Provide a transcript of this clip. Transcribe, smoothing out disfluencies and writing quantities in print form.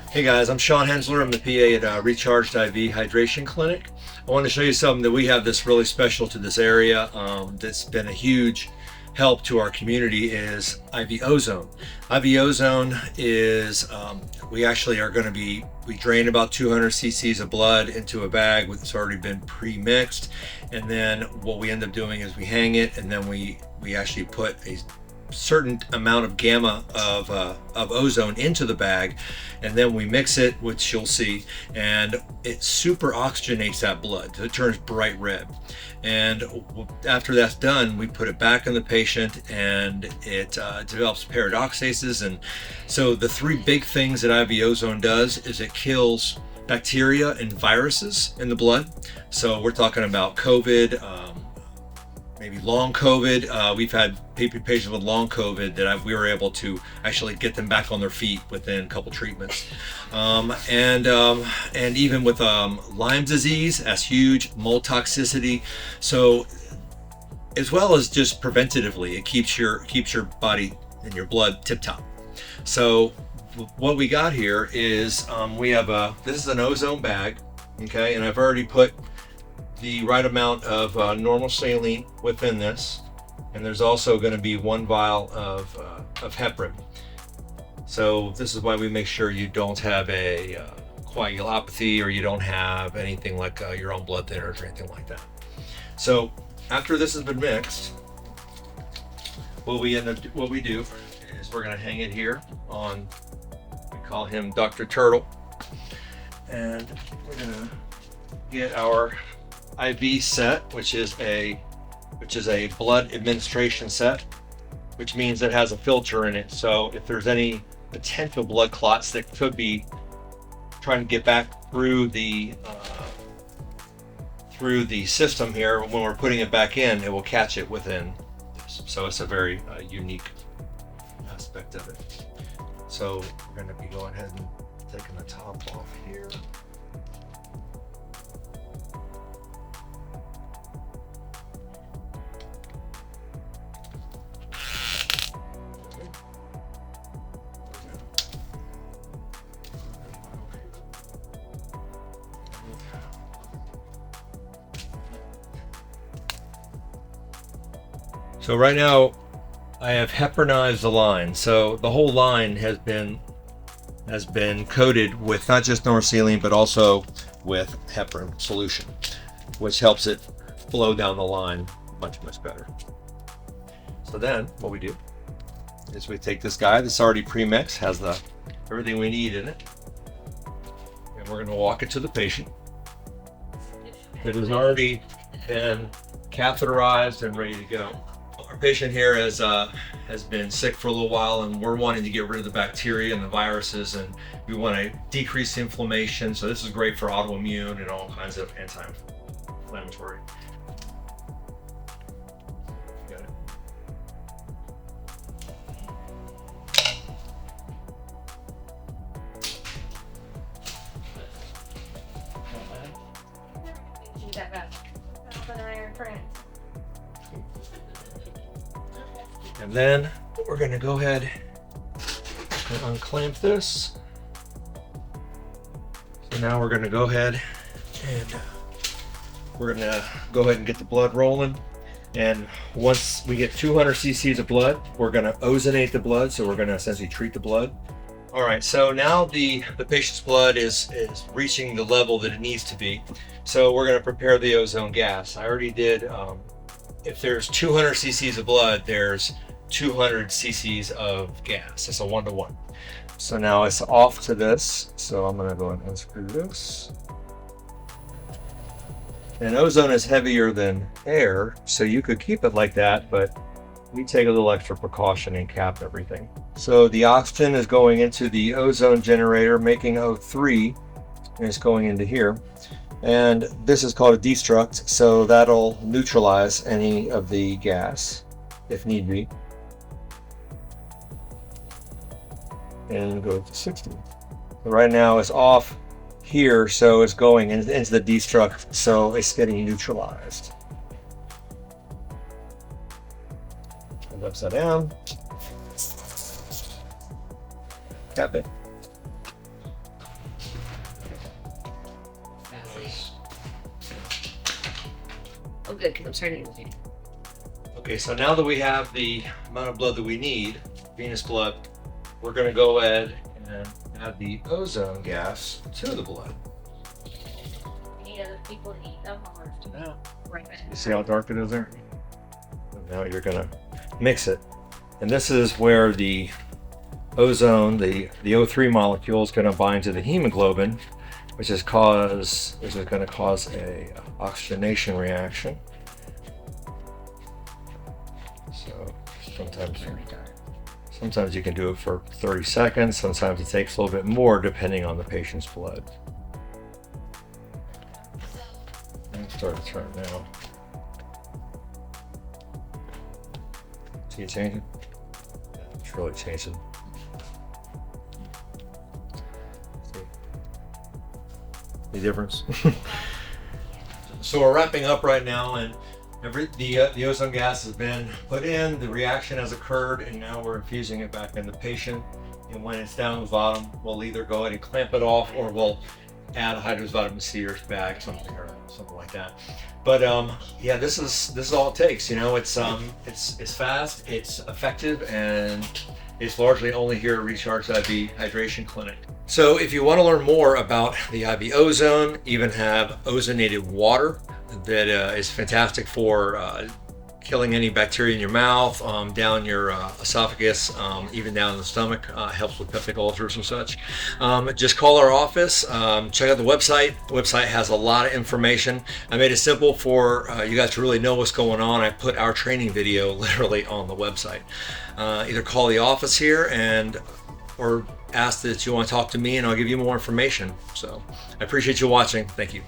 Hey guys, I'm Sean Hensler. I'm the PA at Recharged IV Hydration Clinic. I want to show you something that we have that's really special to this area that's been a huge help to our community is IV Ozone. IV Ozone is, we actually are going to be, we drain about 200 cc's of blood into a bag that's already been pre-mixed. And then what we end up doing is we hang it, and then we actually put a certain amount of gamma of ozone into the bag, and then we mix it, which you'll see, and it super oxygenates that blood so it turns bright red. And after that's done, we put it back in the patient, and it develops peroxases. And so the three big things that IV ozone does is it kills bacteria and viruses in the blood. So we're talking about COVID, maybe long COVID. We've had patients with long COVID that we were able to actually get them back on their feet within a couple treatments. And even with Lyme disease, that's huge, mold toxicity. So as well as just preventatively, it keeps your body and your blood tip top. So what we got here is we have this is an ozone bag, okay, and I've already put the right amount of normal saline within this, and there's also going to be 1 vial of heparin. So this is why we make sure you don't have a coagulopathy, or you don't have anything like your own blood thinners or anything like that. So after this has been mixed, what we do is we're going to hang it here on, we call him Dr. Turtle, and we're going to get our IV set, which is a blood administration set, which means it has a filter in it. So if there's any potential blood clots that could be trying to get back through the system here, when we're putting it back in, it will catch it within this. So it's a very unique aspect of it. So we're going to be going ahead and taking the top off here. So right now I have heparinized the line. So the whole line has been coated with not just norsaline, but also with heparin solution, which helps it flow down the line much better. So then what we do is we take this guy that's already pre-mixed, has everything we need in it, and we're going to walk it to the patient. It has already been catheterized and ready to go. Our patient here has been sick for a little while, and we're wanting to get rid of the bacteria and the viruses, and we want to decrease inflammation. So this is great for autoimmune and all kinds of anti-inflammatory. Got it. And then we're going to go ahead and unclamp this. So now we're going to go ahead and get the blood rolling. And once we get 200 cc's of blood, we're going to ozonate the blood. So we're going to essentially treat the blood. All right, so now the patient's blood is reaching the level that it needs to be. So we're going to prepare the ozone gas. I already did, if there's 200 cc's of blood, there's 200 cc's of gas. It's a 1-to-1. So now it's off to this. So I'm going to go ahead and unscrew this. And ozone is heavier than air, so you could keep it like that, but we take a little extra precaution and cap everything. So the oxygen is going into the ozone generator, making O3, and it's going into here. And this is called a destruct, so that'll neutralize any of the gas if need be. And go to 60. So right now it's off here, so it's going into the destruct, so it's getting neutralized. And upside down. Cap it. good because I'm starting to think. Okay, so now that we have the amount of blood that we need, venous blood, we're going to go ahead and add the ozone gas to the blood. We need other people to eat them or right. You see how dark it is there? And now you're going to mix it. And this is where the ozone, the O3 molecule, is going to bind to the hemoglobin, which is going to cause a oxygenation reaction. So sometimes you can do it for 30 seconds. Sometimes it takes a little bit more depending on the patient's blood. And start to turn now. See it changing? It's really changing. See the difference? So we're wrapping up right now, and the ozone gas has been put in, the reaction has occurred, and now we're infusing it back in the patient. And when it's down the bottom, we'll either go ahead and clamp it off, or we'll add a hydrous vitamin C or bag, something like that. But yeah, this is all it takes. You know, it's fast, it's effective, and it's largely only here at Recharge IV Hydration Clinic. So if you want to learn more about the IV ozone, even have ozonated water that is fantastic for killing any bacteria in your mouth, down your esophagus, even down in the stomach, helps with peptic ulcers and such. Just call our office, check out the website. The website has a lot of information. I made it simple for you guys to really know what's going on. I put our training video literally on the website. Either call the office here or ask that you want to talk to me, and I'll give you more information. So I appreciate you watching. Thank you.